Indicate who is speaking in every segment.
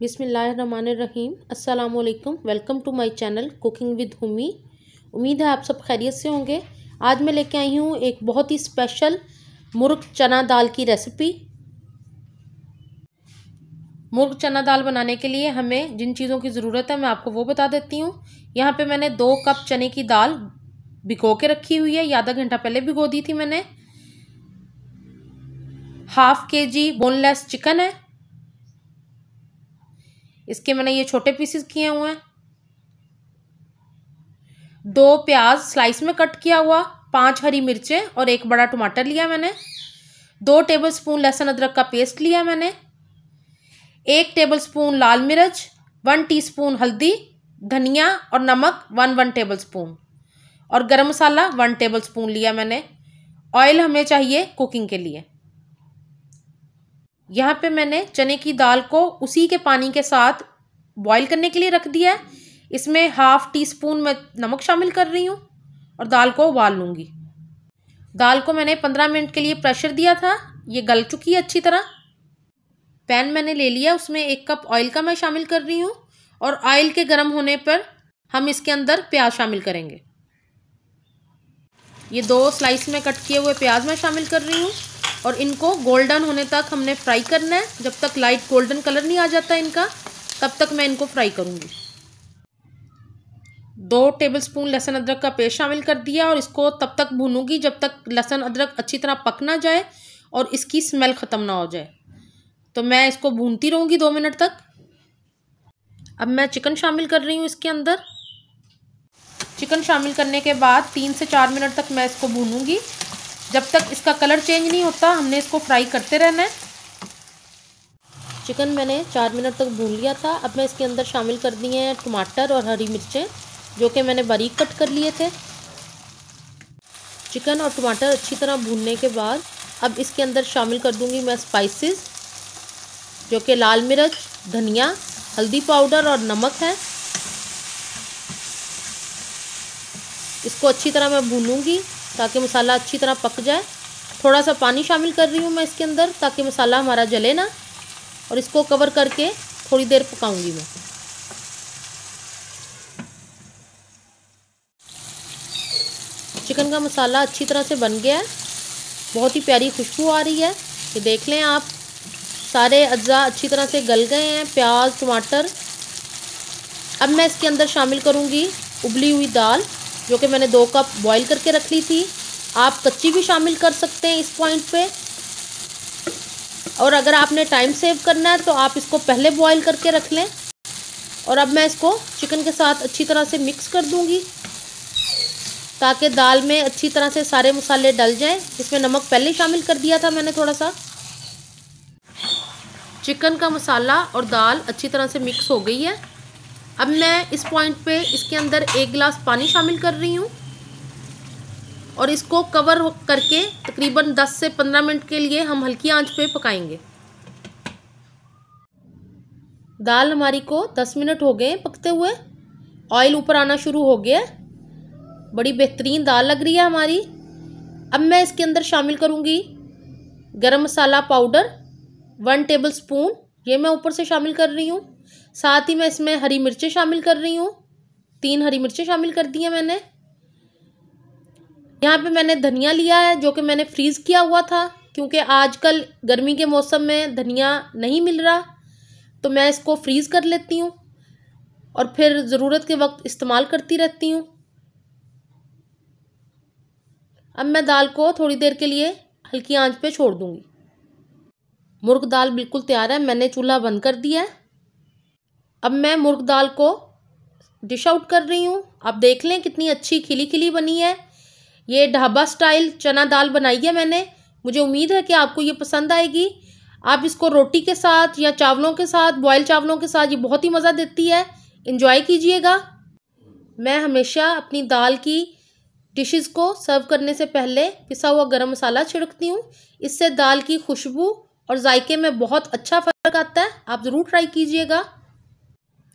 Speaker 1: बिस्मिल्लाहिर्रहमानिर्रहीम। अस्सलामुअलैकुम। Welcome to my channel cooking with Humi. उम्मीद है आप सब खैरियत से होंगे। आज मैं लेके आई हूँ एक बहुत ही स्पेशल मुर्ग चना दाल की रेसिपी। मुर्ग चना दाल बनाने के लिए हमें जिन चीज़ों की ज़रूरत है मैं आपको वो बता देती हूँ। यहाँ पे मैंने 2 कप चने की दाल भिगो के रखी हुई है, आधा घंटा पहले भिगो दी थी मैंने। ½ kg बोनलेस चिकन है, इसके मैंने ये छोटे पीसेस किए हुए हैं। 2 प्याज स्लाइस में कट किया हुआ, 5 हरी मिर्चें और 1 बड़ा टमाटर लिया मैंने। 2 टेबलस्पून लहसुन अदरक का पेस्ट लिया मैंने। 1 टेबलस्पून लाल मिर्च, 1 टीस्पून हल्दी, धनिया और नमक 1 टेबलस्पून और गरम मसाला 1 टेबलस्पून लिया मैंने। ऑयल हमें चाहिए कुकिंग के लिए। यहाँ पे मैंने चने की दाल को उसी के पानी के साथ बॉईल करने के लिए रख दिया है। इसमें ½ टीस्पून मैं नमक शामिल कर रही हूँ और दाल को उबाल लूँगी। दाल को मैंने 15 मिनट के लिए प्रेशर दिया था, ये गल चुकी है अच्छी तरह। पैन मैंने ले लिया, उसमें 1 कप ऑयल का मैं शामिल कर रही हूँ और ऑयल के गर्म होने पर हम इसके अंदर प्याज शामिल करेंगे। ये 2 स्लाइस में कट किए हुए प्याज मैं शामिल कर रही हूँ और इनको गोल्डन होने तक हमने फ्राई करना है। जब तक लाइट गोल्डन कलर नहीं आ जाता इनका, तब तक मैं इनको फ्राई करूँगी। 2 टेबलस्पून लहसुन अदरक का पेस्ट शामिल कर दिया और इसको तब तक भूनूंगी जब तक लहसुन अदरक अच्छी तरह पक ना जाए और इसकी स्मेल ख़त्म ना हो जाए। तो मैं इसको भूनती रहूँगी 2 मिनट तक। अब मैं चिकन शामिल कर रही हूँ इसके अंदर। चिकन शामिल करने के बाद 3 से 4 मिनट तक मैं इसको भूनूंगी। जब तक इसका कलर चेंज नहीं होता हमने इसको फ्राई करते रहना है। चिकन मैंने 4 मिनट तक भून लिया था। अब मैं इसके अंदर शामिल कर दिए हैं टमाटर और हरी मिर्चें, जो कि मैंने बारीक कट कर लिए थे। चिकन और टमाटर अच्छी तरह भूनने के बाद अब इसके अंदर शामिल कर दूंगी मैं स्पाइसेस, जो कि लाल मिर्च, धनिया, हल्दी पाउडर और नमक है। इसको अच्छी तरह मैं भूनूंगी ताकि मसाला अच्छी तरह पक जाए। थोड़ा सा पानी शामिल कर रही हूँ मैं इसके अंदर ताकि मसाला हमारा जले ना, और इसको कवर करके थोड़ी देर पकाऊंगी मैं। चिकन का मसाला अच्छी तरह से बन गया है, बहुत ही प्यारी खुशबू आ रही है। ये देख लें आप, सारे अज्जा अच्छी तरह से गल गए हैं, प्याज, टमाटर। अब मैं इसके अंदर शामिल करूँगी उबली हुई दाल, जो कि मैंने 2 कप बॉईल करके रख ली थी। आप कच्ची भी शामिल कर सकते हैं इस पॉइंट पे, और अगर आपने टाइम सेव करना है तो आप इसको पहले बॉईल करके रख लें। और अब मैं इसको चिकन के साथ अच्छी तरह से मिक्स कर दूंगी ताकि दाल में अच्छी तरह से सारे मसाले डल जाएं। इसमें नमक पहले शामिल कर दिया था मैंने थोड़ा सा। चिकन का मसाला और दाल अच्छी तरह से मिक्स हो गई है। अब मैं इस पॉइंट पे इसके अंदर 1 गिलास पानी शामिल कर रही हूँ और इसको कवर करके तकरीबन 10 से 15 मिनट के लिए हम हल्की आंच पे पकाएंगे। दाल हमारी को 10 मिनट हो गए पकते हुए, ऑयल ऊपर आना शुरू हो गया। बड़ी बेहतरीन दाल लग रही है हमारी। अब मैं इसके अंदर शामिल करूँगी गरम मसाला पाउडर 1 टेबलस्पून, ये मैं ऊपर से शामिल कर रही हूँ। साथ ही मैं इसमें हरी मिर्चें शामिल कर रही हूँ, 3 हरी मिर्चें शामिल कर दी हैं मैंने। यहाँ पे मैंने धनिया लिया है जो कि मैंने फ्रीज़ किया हुआ था, क्योंकि आजकल गर्मी के मौसम में धनिया नहीं मिल रहा, तो मैं इसको फ्रीज़ कर लेती हूँ और फिर ज़रूरत के वक्त इस्तेमाल करती रहती हूँ। अब मैं दाल को थोड़ी देर के लिए हल्की आंच पे छोड़ दूँगी। मुर्ग दाल बिल्कुल तैयार है, मैंने चूल्हा बंद कर दिया है। अब मैं मुर्ग दाल को डिश आउट कर रही हूँ। आप देख लें कितनी अच्छी खिली खिली बनी है। ये ढाबा स्टाइल चना दाल बनाई है मैंने। मुझे उम्मीद है कि आपको ये पसंद आएगी। आप इसको रोटी के साथ या चावलों के साथ, बॉयल चावलों के साथ, ये बहुत ही मज़ा देती है। एंजॉय कीजिएगा। मैं हमेशा अपनी दाल की डिशेस को सर्व करने से पहले पिसा हुआ गरम मसाला छिड़कती हूँ। इससे दाल की खुशबू और जायके में बहुत अच्छा फ़र्क आता है। आप ज़रूर ट्राई कीजिएगा।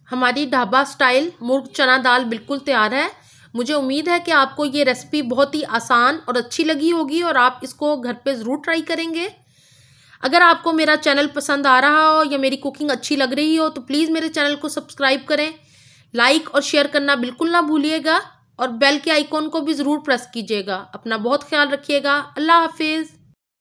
Speaker 1: हमारी ढाबा स्टाइल मुर्ग चना दाल बिल्कुल तैयार है। मुझे उम्मीद है कि आपको ये रेसिपी बहुत ही आसान और अच्छी लगी होगी और आप इसको घर पे ज़रूर ट्राई करेंगे। अगर आपको मेरा चैनल पसंद आ रहा हो या मेरी कुकिंग अच्छी लग रही हो तो प्लीज़ मेरे चैनल को सब्सक्राइब करें, लाइक और शेयर करना बिल्कुल ना भूलिएगा और बेल के आइकॉन को भी ज़रूर प्रेस कीजिएगा। अपना बहुत ख्याल रखिएगा। अल्लाह हाफिज़।